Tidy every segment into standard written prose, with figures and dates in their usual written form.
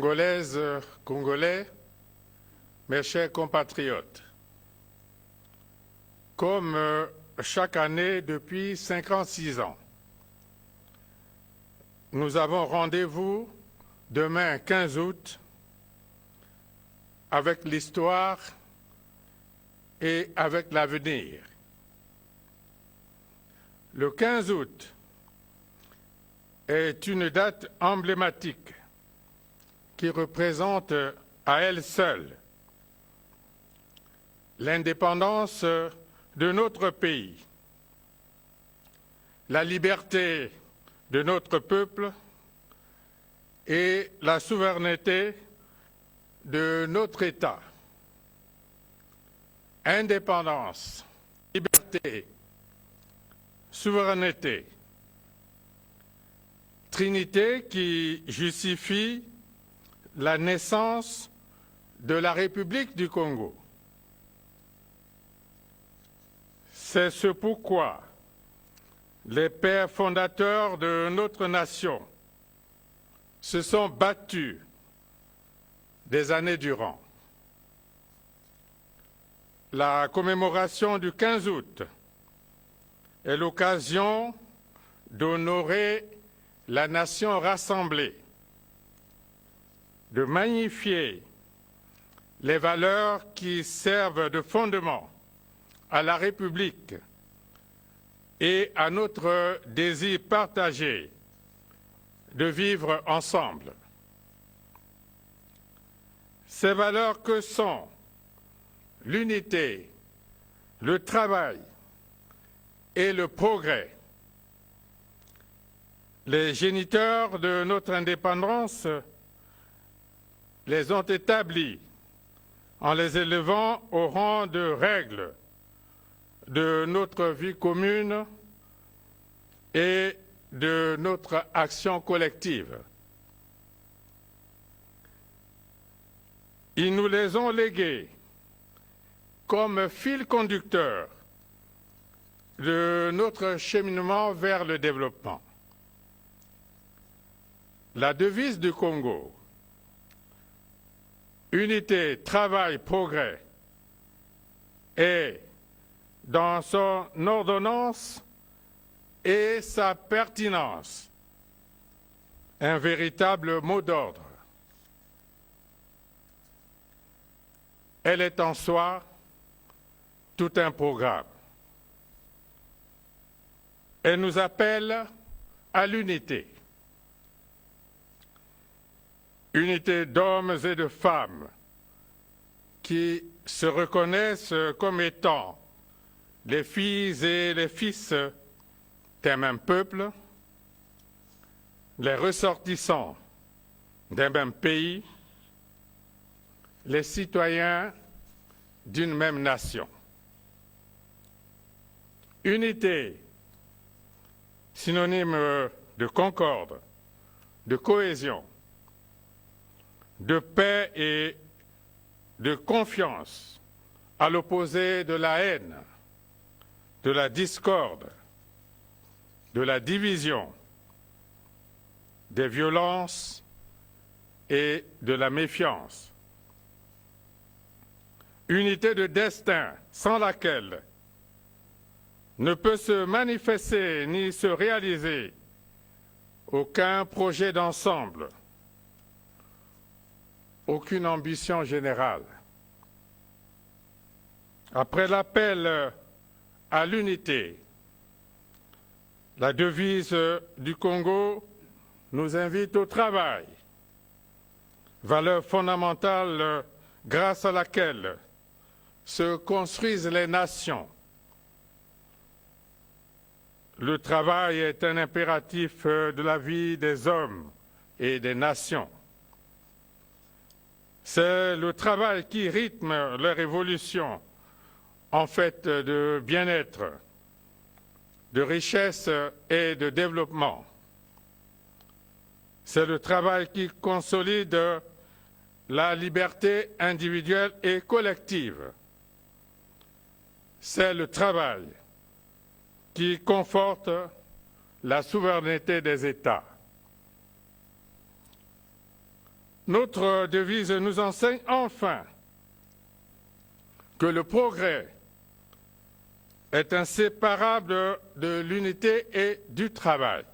Congolaises, Congolais, mes chers compatriotes, comme chaque année depuis 56 ans, nous avons rendez-vous demain 15 août avec l'histoire et avec l'avenir. Le 15 août est une date emblématique qui représente à elle seule l'indépendance de notre pays, la liberté de notre peuple et la souveraineté de notre État. Indépendance, liberté, souveraineté, trinité qui justifie la naissance de la République du Congo. C'est ce pourquoi les pères fondateurs de notre nation se sont battus des années durant. La commémoration du 15 août est l'occasion d'honorer la nation rassemblée, de magnifier les valeurs qui servent de fondement à la République et à notre désir partagé de vivre ensemble. Ces valeurs que sont l'unité, le travail et le progrès. Les géniteurs de notre indépendance les ont établis en les élevant au rang de règles de notre vie commune et de notre action collective. Ils nous les ont légués comme fil conducteur de notre cheminement vers le développement. La devise du Congo, unité, travail, progrès, est dans son ordonnance et sa pertinence un véritable mot d'ordre. Elle est en soi tout un programme. Elle nous appelle à l'unité. Unité d'hommes et de femmes qui se reconnaissent comme étant les filles et les fils d'un même peuple, les ressortissants d'un même pays, les citoyens d'une même nation. Unité, synonyme de concorde, de cohésion, de paix et de confiance, à l'opposé de la haine, de la discorde, de la division, des violences et de la méfiance. Unité de destin sans laquelle ne peut se manifester ni se réaliser aucun projet d'ensemble, aucune ambition générale. Après l'appel à l'unité, la devise du Congo nous invite au travail, valeur fondamentale grâce à laquelle se construisent les nations. Le travail est un impératif de la vie des hommes et des nations. C'est le travail qui rythme leur évolution en fait de bien-être, de richesse et de développement. C'est le travail qui consolide la liberté individuelle et collective. C'est le travail qui conforte la souveraineté des États. Notre devise nous enseigne enfin que le progrès est inséparable de l'unité et du travail.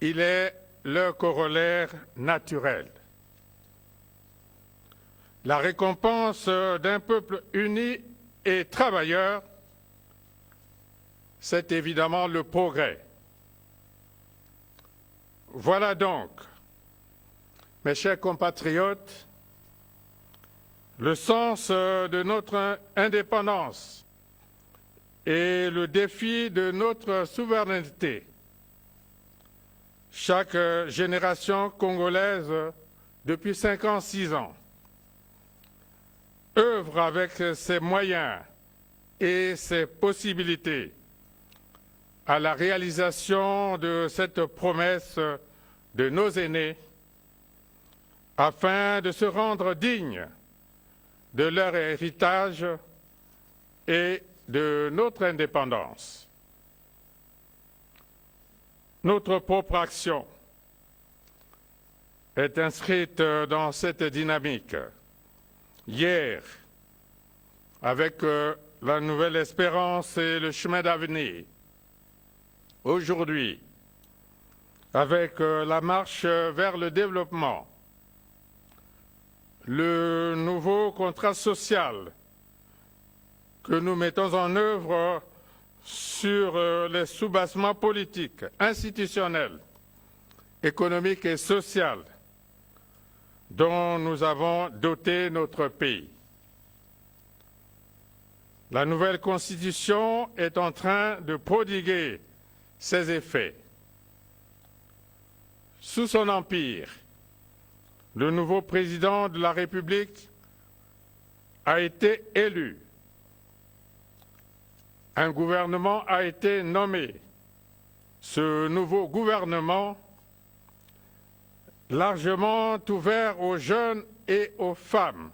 Il est le corollaire naturel. La récompense d'un peuple uni et travailleur, c'est évidemment le progrès. Voilà donc, mes chers compatriotes, le sens de notre indépendance et le défi de notre souveraineté. Chaque génération congolaise, depuis 5 ans, 6 ans, œuvre avec ses moyens et ses possibilités à la réalisation de cette promesse de nos aînés afin de se rendre dignes de leur héritage et de notre indépendance. Notre propre action est inscrite dans cette dynamique. Hier, avec la nouvelle espérance et le chemin d'avenir. Aujourd'hui, avec la marche vers le développement, le nouveau contrat social que nous mettons en œuvre sur les soubassements politiques, institutionnels, économiques et sociaux dont nous avons doté notre pays. La nouvelle Constitution est en train de prodiguer ses effets. Sous son empire, le nouveau président de la République a été élu. Un gouvernement a été nommé. Ce nouveau gouvernement, largement ouvert aux jeunes et aux femmes,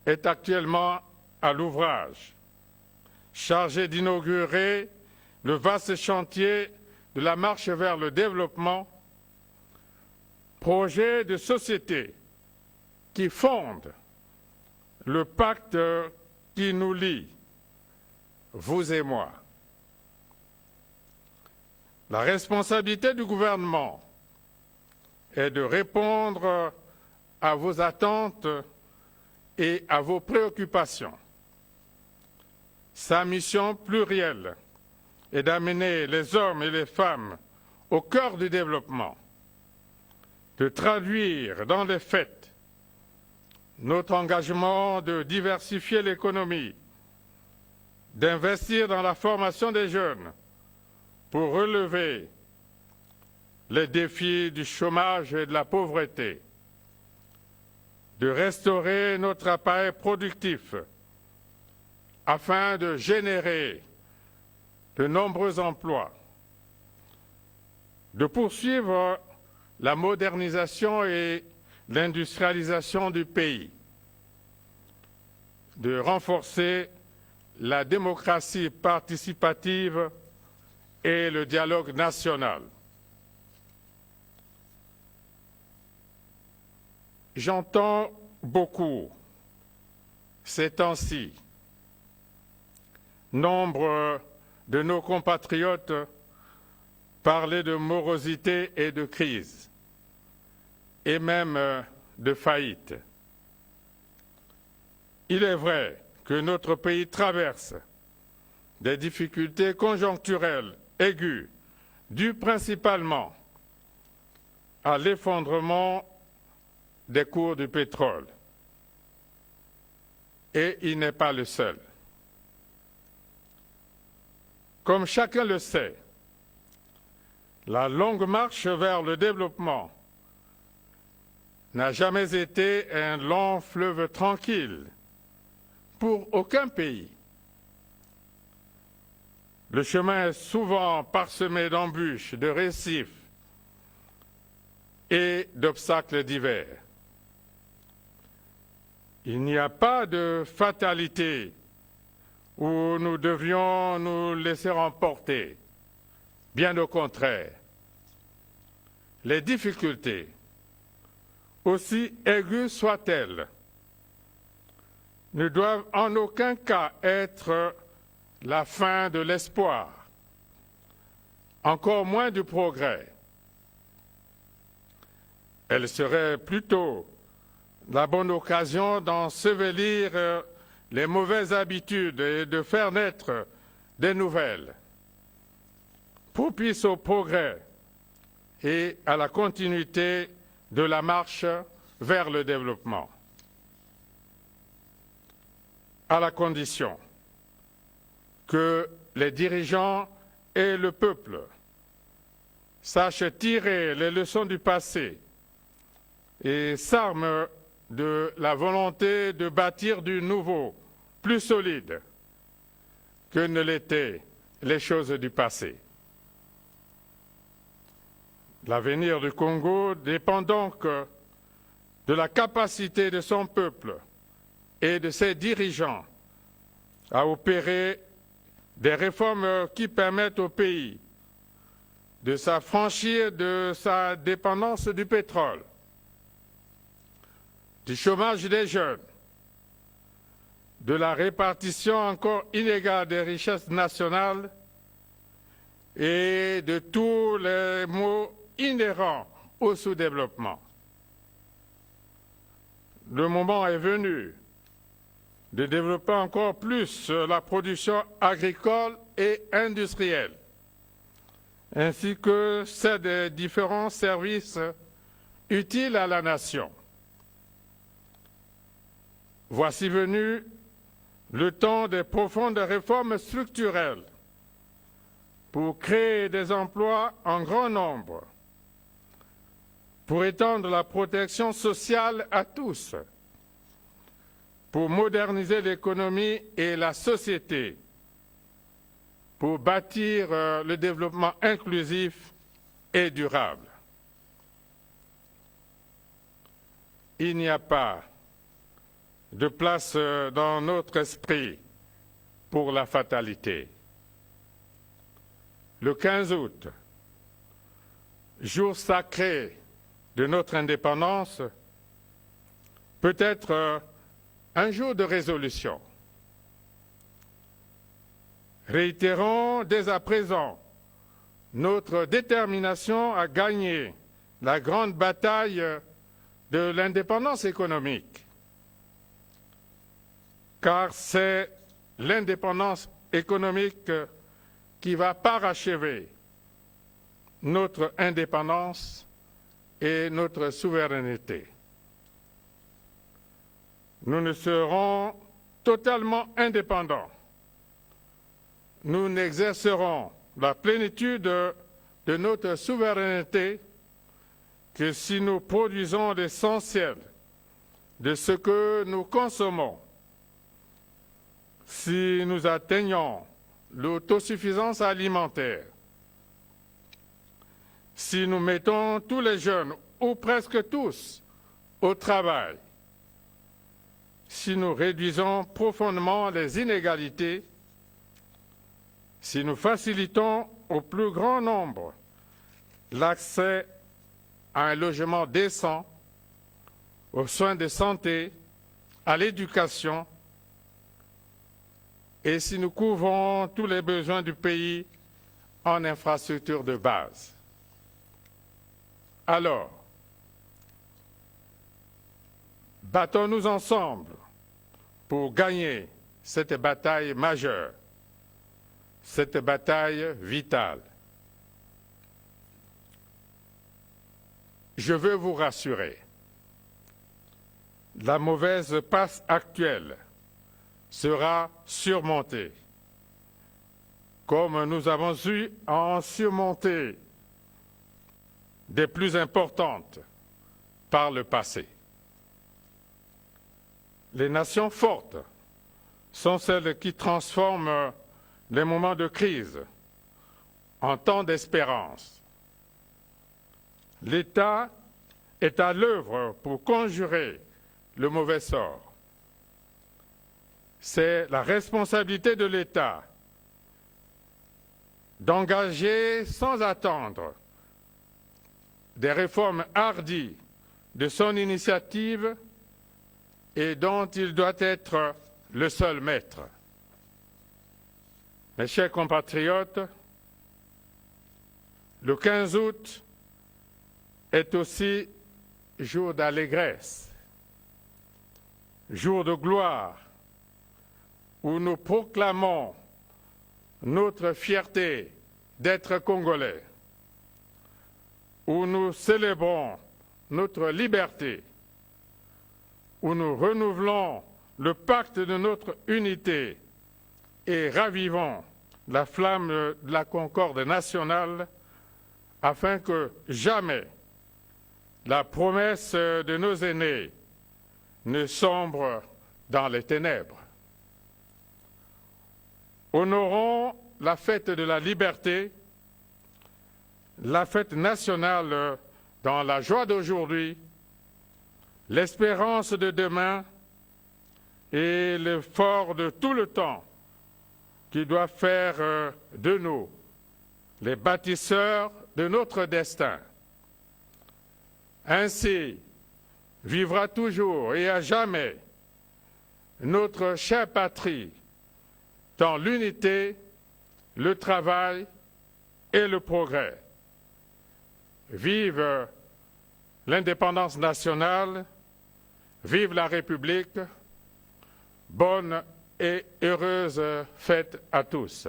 est actuellement à l'ouvrage, chargé d'inaugurer le vaste chantier de la marche vers le développement, projet de société qui fonde le pacte qui nous lie, vous et moi. La responsabilité du gouvernement est de répondre à vos attentes et à vos préoccupations. Sa mission plurielle est d'amener les hommes et les femmes au cœur du développement, de traduire dans les faits notre engagement de diversifier l'économie, d'investir dans la formation des jeunes pour relever les défis du chômage et de la pauvreté, de restaurer notre appareil productif afin de générer de nombreux emplois, de poursuivre la modernisation et l'industrialisation du pays, de renforcer la démocratie participative et le dialogue national. J'entends beaucoup ces temps-ci nombre de nos compatriotes parler de morosité et de crise, et même de faillite. Il est vrai que notre pays traverse des difficultés conjoncturelles aiguës, dues principalement à l'effondrement des cours du pétrole. Et il n'est pas le seul. Comme chacun le sait, la longue marche vers le développement n'a jamais été un long fleuve tranquille pour aucun pays. Le chemin est souvent parsemé d'embûches, de récifs et d'obstacles divers. Il n'y a pas de fatalité où nous devrions nous laisser emporter. Bien au contraire, les difficultés, aussi aiguës soient-elles, ne doivent en aucun cas être la fin de l'espoir, encore moins du progrès. Elle serait plutôt la bonne occasion d'ensevelir les mauvaises habitudes et de faire naître des nouvelles, propices au progrès et à la continuité de la marche vers le développement, à la condition que les dirigeants et le peuple sachent tirer les leçons du passé et s'arment de la volonté de bâtir du nouveau, plus solide que ne l'étaient les choses du passé. L'avenir du Congo dépend donc de la capacité de son peuple et de ses dirigeants à opérer des réformes qui permettent au pays de s'affranchir de sa dépendance du pétrole, du chômage des jeunes, de la répartition encore inégale des richesses nationales et de tous les maux inhérents au sous-développement. Le moment est venu de développer encore plus la production agricole et industrielle, ainsi que celle des différents services utiles à la nation. Voici venu le temps des profondes réformes structurelles pour créer des emplois en grand nombre, pour étendre la protection sociale à tous, pour moderniser l'économie et la société, pour bâtir le développement inclusif et durable. Il n'y a pas de place dans notre esprit pour la fatalité. Le 15 août, jour sacré de notre indépendance, peut être un jour de résolution. Réitérons dès à présent notre détermination à gagner la grande bataille de l'indépendance économique, car c'est l'indépendance économique qui va parachever notre indépendance et notre souveraineté. Nous ne serons totalement indépendants. Nous n'exercerons la plénitude de notre souveraineté que si nous produisons l'essentiel de ce que nous consommons, si nous atteignons l'autosuffisance alimentaire, si nous mettons tous les jeunes, ou presque tous, au travail, si nous réduisons profondément les inégalités, si nous facilitons au plus grand nombre l'accès à un logement décent, aux soins de santé, à l'éducation, et si nous couvrons tous les besoins du pays en infrastructures de base. Alors, battons-nous ensemble pour gagner cette bataille majeure, cette bataille vitale. Je veux vous rassurer, la mauvaise passe actuelle sera surmontée, comme nous avons eu à en surmonter des plus importantes par le passé. Les nations fortes sont celles qui transforment les moments de crise en temps d'espérance. L'État est à l'œuvre pour conjurer le mauvais sort. C'est la responsabilité de l'État d'engager sans attendre des réformes hardies de son initiative et dont il doit être le seul maître. Mes chers compatriotes, le 15 août est aussi jour d'allégresse, jour de gloire, où nous proclamons notre fierté d'être Congolais, où nous célébrons notre liberté, où nous renouvelons le pacte de notre unité et ravivons la flamme de la concorde nationale afin que jamais la promesse de nos aînés ne sombre dans les ténèbres. Honorons la fête de la liberté, la fête nationale dans la joie d'aujourd'hui, l'espérance de demain et l'effort de tout le temps qui doit faire de nous les bâtisseurs de notre destin. Ainsi vivra toujours et à jamais notre chère patrie dans l'unité, le travail et le progrès. Vive l'indépendance nationale, vive la République, bonne et heureuse fête à tous.